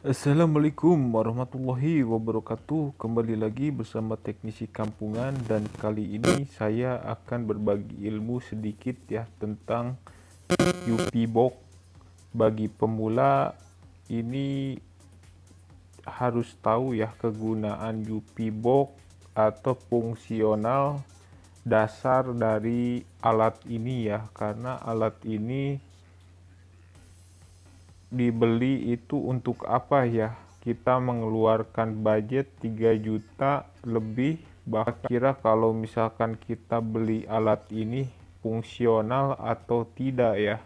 Assalamualaikum warahmatullahi wabarakatuh. Kembali lagi bersama teknisi kampungan, dan kali ini saya akan berbagi ilmu sedikit ya tentang UP box. Bagi pemula ini harus tahu ya kegunaan UP box atau fungsional dasar dari alat ini ya, karena alat ini dibeli itu untuk apa ya? Kita mengeluarkan budget 3 juta lebih, bahkan kira kalau misalkan kita beli alat ini fungsional atau tidak ya.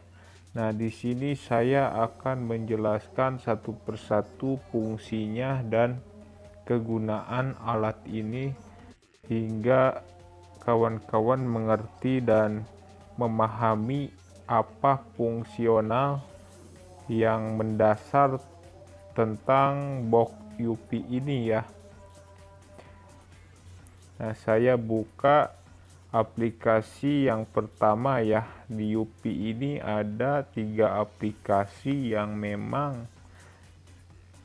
Nah, di sini saya akan menjelaskan satu persatu fungsinya dan kegunaan alat ini hingga kawan-kawan mengerti dan memahami apa fungsional yang mendasar tentang box UP ini ya. Nah, saya buka aplikasi yang pertama ya. Di UP ini ada 3 aplikasi yang memang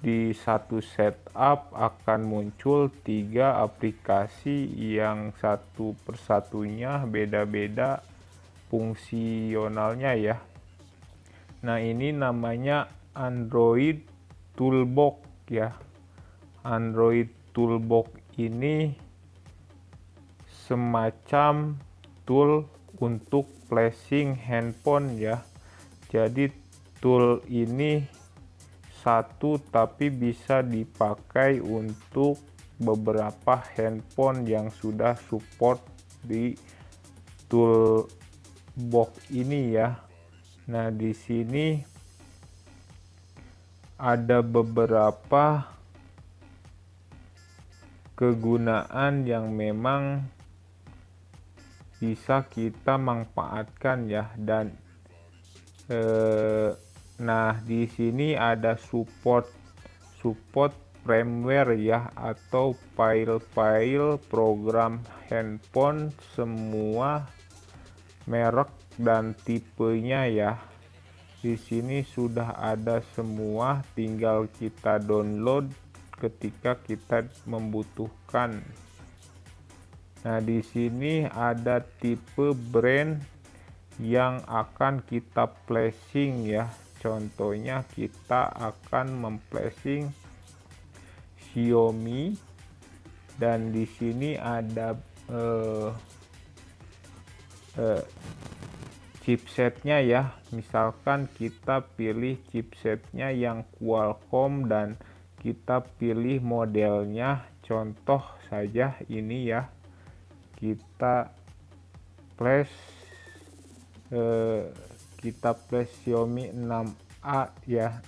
di satu setup akan muncul 3 aplikasi yang satu persatunya beda-beda fungsionalnya ya. Nah, ini namanya Android Toolbox ya. Android Toolbox ini semacam tool untuk flashing handphone ya. Jadi tool ini satu tapi bisa dipakai untuk beberapa handphone yang sudah support di toolbox ini ya. Nah, di sini ada beberapa kegunaan yang memang bisa kita manfaatkan ya. Dan nah, di sini ada support firmware ya, atau file-file program handphone semua merek dan tipenya ya. Di sini sudah ada semua, tinggal kita download ketika kita membutuhkan. Nah, di sini ada tipe brand yang akan kita flashing ya. Contohnya kita akan memflashing Xiaomi, dan di sini ada chipsetnya ya. Misalkan kita pilih chipsetnya yang Qualcomm dan kita pilih modelnya, contoh saja ini ya, kita flash Xiaomi 6A ya,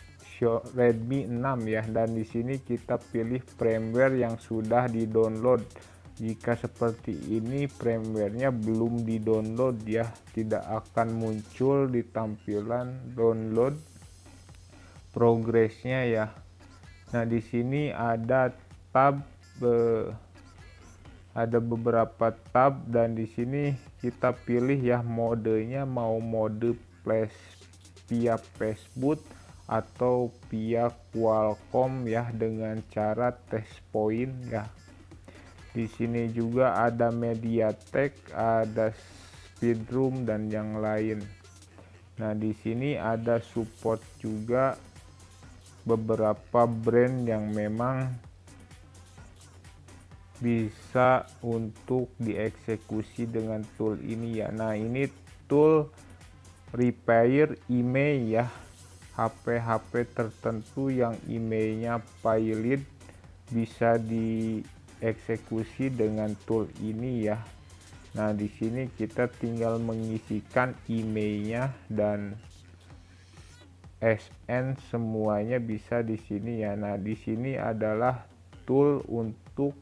Redmi 6 ya, dan di sini kita pilih firmware yang sudah di-download. Jika seperti ini firmware-nya belum di-download ya, tidak akan muncul di tampilan download progresnya ya. Nah, di sini ada tab, ada beberapa tab, dan di sini kita pilih ya modenya, mau mode flash via Facebook atau via Qualcomm ya, dengan cara test point ya. Di sini juga ada MediaTek, ada Speedroom dan yang lain. Nah, di sini ada support juga beberapa brand yang memang bisa untuk dieksekusi dengan tool ini ya. Nah, ini tool repair email ya. HP-HP tertentu yang emailnya pilot bisa dieksekusi dengan tool ini ya. Nah, di sini kita tinggal mengisikan emailnya dan SN semuanya bisa di sini ya. Nah, di sini adalah tool untuk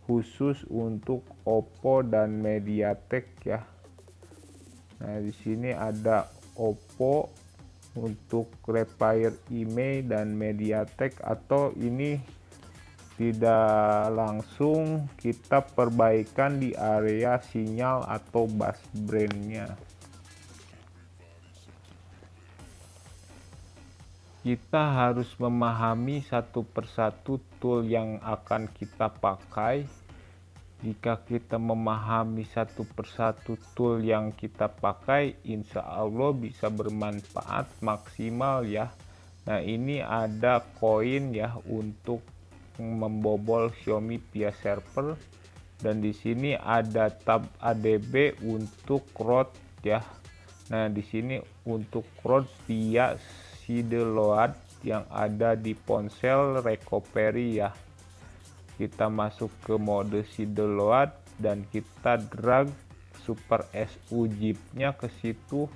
khusus untuk Oppo dan MediaTek ya. Nah, di sini ada Oppo untuk repair email dan MediaTek, atau ini tidak langsung kita perbaikan di area sinyal atau bus brandnya. kita harus memahami satu persatu tool yang akan kita pakai. Jika kita memahami satu persatu tool yang kita pakai, insya Allah bisa bermanfaat maksimal ya. Nah, ini ada koin ya untuk membobol Xiaomi via server, dan di sini ada tab ADB untuk root ya. Nah, di sini untuk root via sideload yang ada di ponsel recovery ya. Kita masuk ke mode sideload dan kita drag Super SU zip-nya ke situ.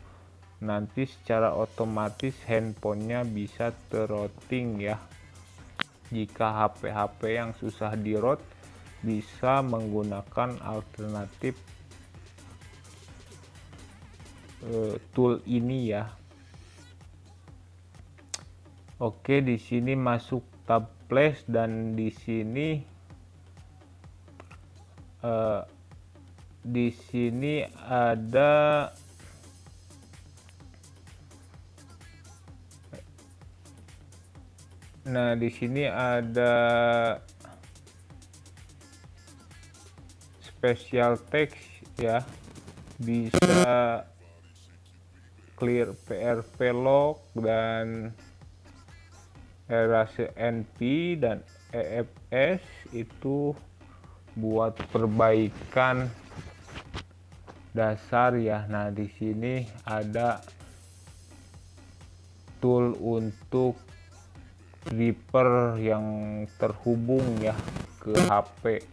Nanti secara otomatis handphonenya bisa terrouting ya. Jika HP-HP yang susah di root bisa menggunakan alternatif tool ini ya. Oke, di sini masuk tab flash dan di sini ada special text ya, bisa clear PRV log dan erase NP dan EFS itu buat perbaikan dasar ya. Nah, di sini ada tool untuk driver yang terhubung ya ke HP.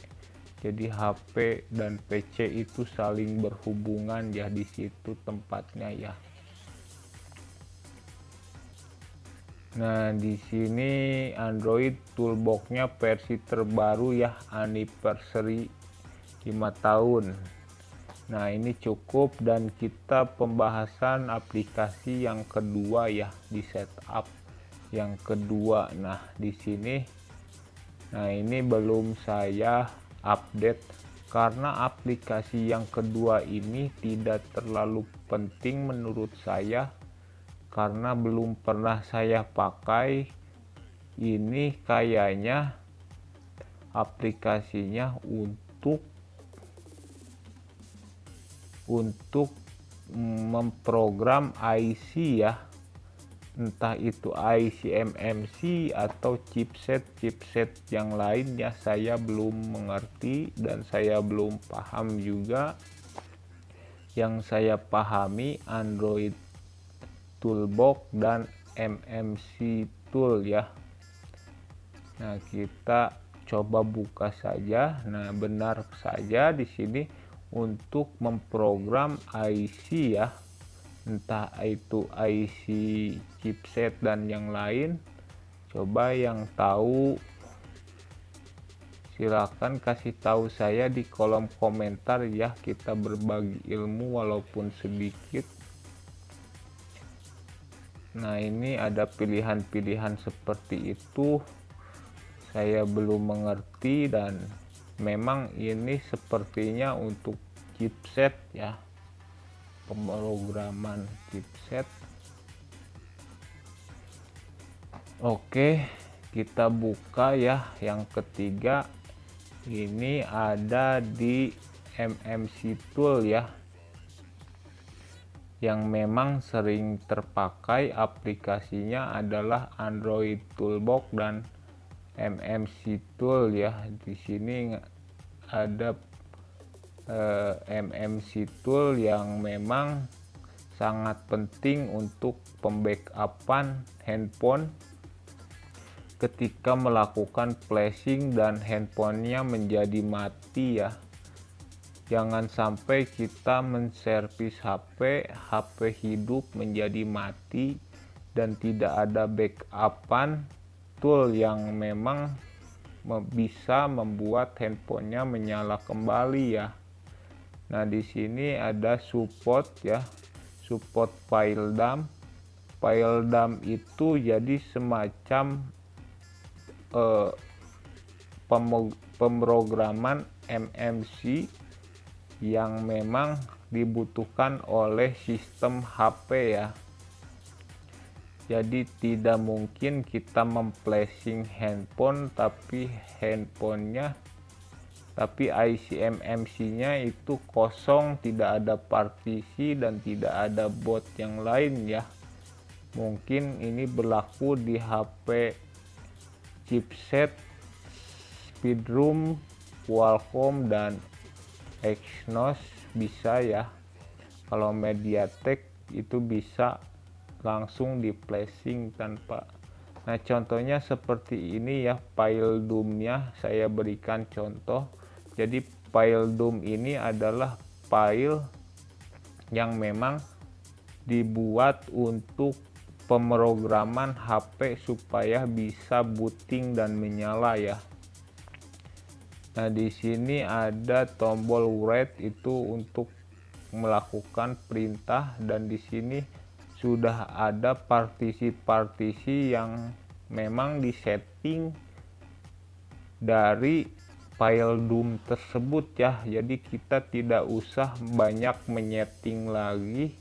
Jadi HP dan PC itu saling berhubungan ya, di situ tempatnya ya. Nah, di sini Android Toolbox-nya versi terbaru ya, anniversary 5 tahun. Nah, ini cukup dan kita pembahasan aplikasi yang kedua ya, di setup yang kedua. Nah, di sini ini belum saya update karena aplikasi yang kedua ini tidak terlalu penting menurut saya, karena belum pernah saya pakai. Ini kayaknya aplikasinya untuk memprogram IC ya, entah itu IC MMC atau chipset yang lain ya, saya belum mengerti dan saya belum paham juga. Yang saya pahami Android Toolbox dan MMC tool ya. Nah, kita coba buka saja. Nah, benar saja di sini untuk memprogram IC ya, entah itu IC chipset dan yang lain. Coba yang tahu silakan kasih tahu saya di kolom komentar ya, kita berbagi ilmu walaupun sedikit. Nah, ini ada pilihan-pilihan seperti itu, saya belum mengerti dan memang ini sepertinya untuk chipset ya, pemrograman chipset. Oke, kita buka ya yang ketiga. Ini ada di MMC tool ya, yang memang sering terpakai aplikasinya adalah Android Toolbox dan MMC tool ya. Di sini ada MMC tool yang memang sangat penting untuk pembackupan handphone ketika melakukan flashing dan handphonenya menjadi mati ya. Jangan sampai kita menservis HP hidup menjadi mati dan tidak ada backupan tool yang memang bisa membuat handphonenya menyala kembali ya. Nah, di sini ada support ya, support file dump. File dump itu jadi semacam pemrograman MMC yang memang dibutuhkan oleh sistem HP ya. Jadi tidak mungkin kita memflashing handphone tapi IC MMC-nya itu kosong, tidak ada partisi dan tidak ada boot yang lain ya. Mungkin ini berlaku di HP chipset Speedrum, Qualcomm dan Exynos bisa ya. Kalau MediaTek itu bisa langsung di flashing tanpa. Nah, contohnya seperti ini ya, file DOM-nya saya berikan contoh. Jadi file DOM ini adalah file yang memang dibuat untuk pemrograman HP supaya bisa booting dan menyala ya. Nah, di sini ada tombol write itu untuk melakukan perintah, dan di sini sudah ada partisi-partisi yang memang disetting dari file DOM tersebut ya. Jadi kita tidak usah banyak menyeting lagi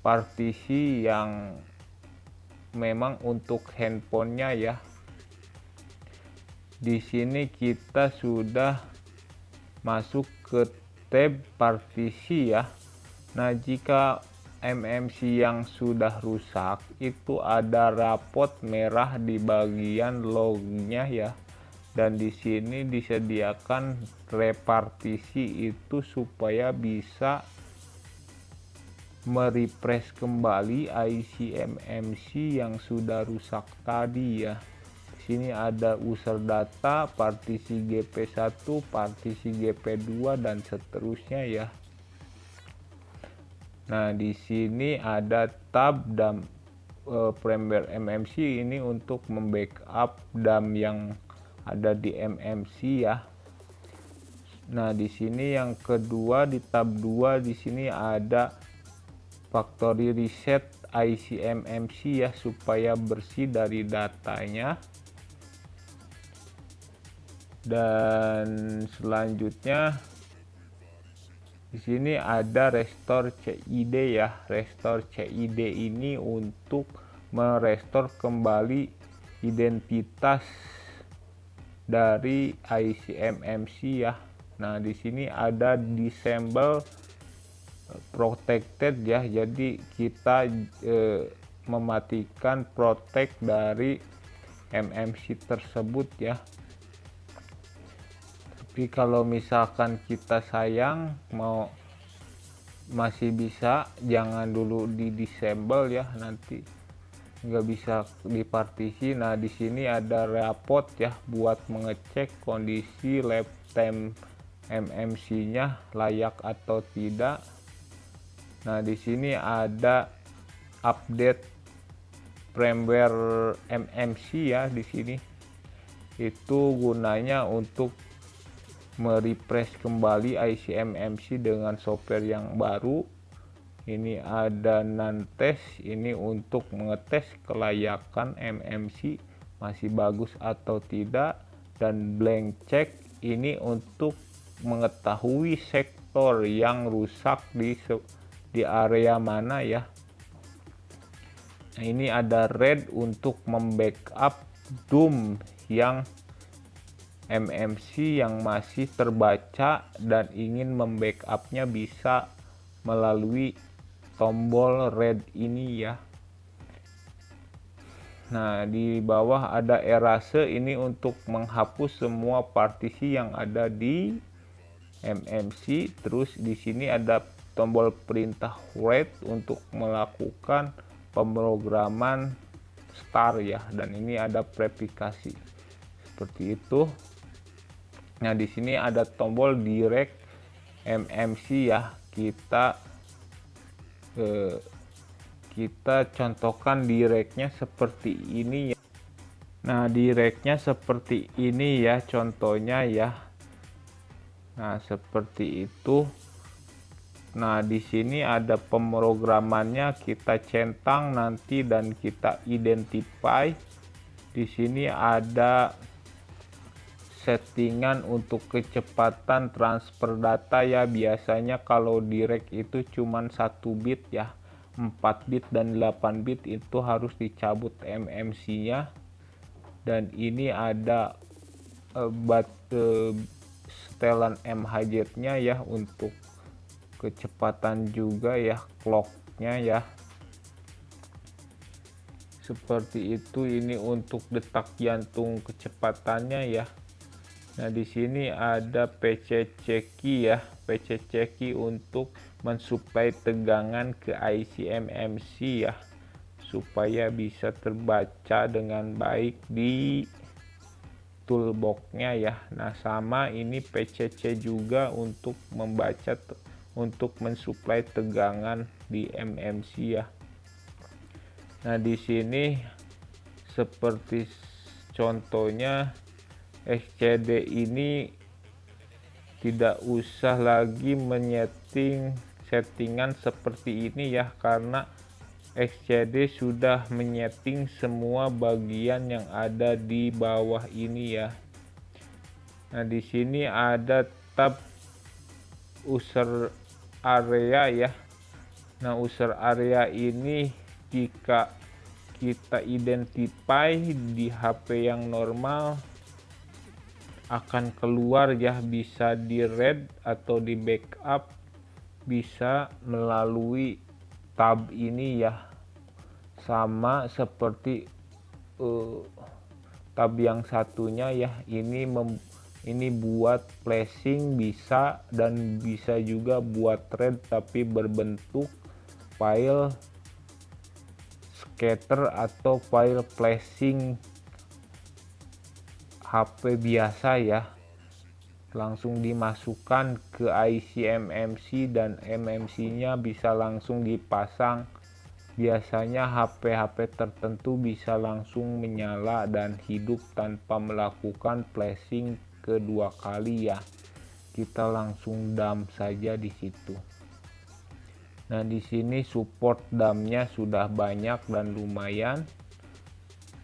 partisi yang memang untuk handphonenya ya. Di sini kita sudah masuk ke tab partisi ya. Nah, jika MMC yang sudah rusak itu ada rapot merah di bagian lognya ya, dan di sini disediakan repartisi itu supaya bisa merefresh kembali IC MMC yang sudah rusak tadi ya. Di sini ada user data, partisi GP1, partisi GP2 dan seterusnya ya. Nah, di sini ada tab dan firmware MMC ini untuk membackup DAM yang ada di MMC ya. Nah, di sini yang kedua di tab 2 di sini ada factory reset IC MMC ya, supaya bersih dari datanya. Dan selanjutnya di sini ada restore CID ya. Restore CID ini untuk merestore kembali identitas dari IC MMC ya. Nah, di sini ada disable protected ya. Jadi kita mematikan protect dari MMC tersebut ya. Tapi kalau misalkan kita sayang masih bisa, jangan dulu di disable ya, nanti nggak bisa dipartisi. Nah, di sini ada rapot ya buat mengecek kondisi lifetime MMC-nya layak atau tidak. Nah, di sini ada update firmware MMC ya. Di sini itu gunanya untuk merefresh kembali IC MMC dengan software yang baru. Ini ada non-test, ini untuk mengetes kelayakan MMC masih bagus atau tidak, dan blank check ini untuk mengetahui sektor yang rusak di area mana ya. Nah, ini ada red untuk membackup DOM yang MMC yang masih terbaca dan ingin membackupnya bisa melalui tombol red ini ya. Nah, di bawah ada erase, ini untuk menghapus semua partisi yang ada di MMC. Terus di sini ada tombol perintah write untuk melakukan pemrograman start ya, dan ini ada preplikasi seperti itu. Nah, di sini ada tombol direct MMC ya. Kita contohkan directnya seperti ini ya. Nah, directnya seperti ini ya contohnya ya. Nah, seperti itu. Nah, di sini ada pemrogramannya, kita centang nanti dan kita identify. Di sini ada settingan untuk kecepatan transfer data ya. Biasanya kalau direct itu cuman 1 bit ya. 4 bit dan 8 bit itu harus dicabut MMC-nya, dan ini ada setelan MHz-nya ya untuk kecepatan juga ya, clock-nya ya. Seperti itu, ini untuk detak jantung kecepatannya ya. Nah, di sini ada PCC key ya, PCC key untuk mensuplai tegangan ke IC MMC ya, supaya bisa terbaca dengan baik di toolbox-nya ya. Nah, sama ini PCC juga untuk membaca, untuk mensuplai tegangan di MMC ya. Nah, di sini seperti contohnya XCD ini tidak usah lagi settingan seperti ini ya, karena XCD sudah menyeting semua bagian yang ada di bawah ini ya. Nah, di sini ada tab user area ya. Nah, user area ini jika kita identify di HP yang normal akan keluar ya, bisa di read atau di backup bisa melalui tab ini ya, sama seperti tab yang satunya ya. Ini buat flashing bisa, dan bisa juga buat read tapi berbentuk file scatter atau file flashing HP biasa ya, langsung dimasukkan ke IC MMC dan MMC-nya bisa langsung dipasang. Biasanya HP-HP tertentu bisa langsung menyala dan hidup tanpa melakukan flashing kedua kali ya. Kita langsung dump saja di situ. Nah, di sini support dump-nya sudah banyak dan lumayan.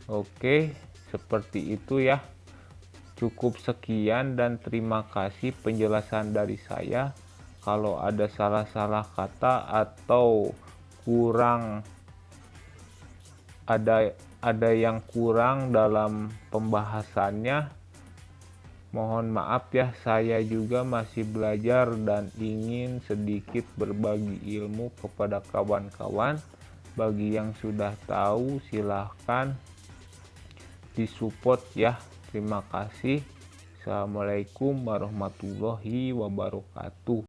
Oke, seperti itu ya. Cukup sekian dan terima kasih penjelasan dari saya. Kalau ada salah-salah kata atau kurang, ada yang kurang dalam pembahasannya, mohon maaf ya. Saya juga masih belajar dan ingin sedikit berbagi ilmu kepada kawan-kawan. Bagi yang sudah tahu silahkan disupport ya. Terima kasih. Assalamualaikum warahmatullahi wabarakatuh.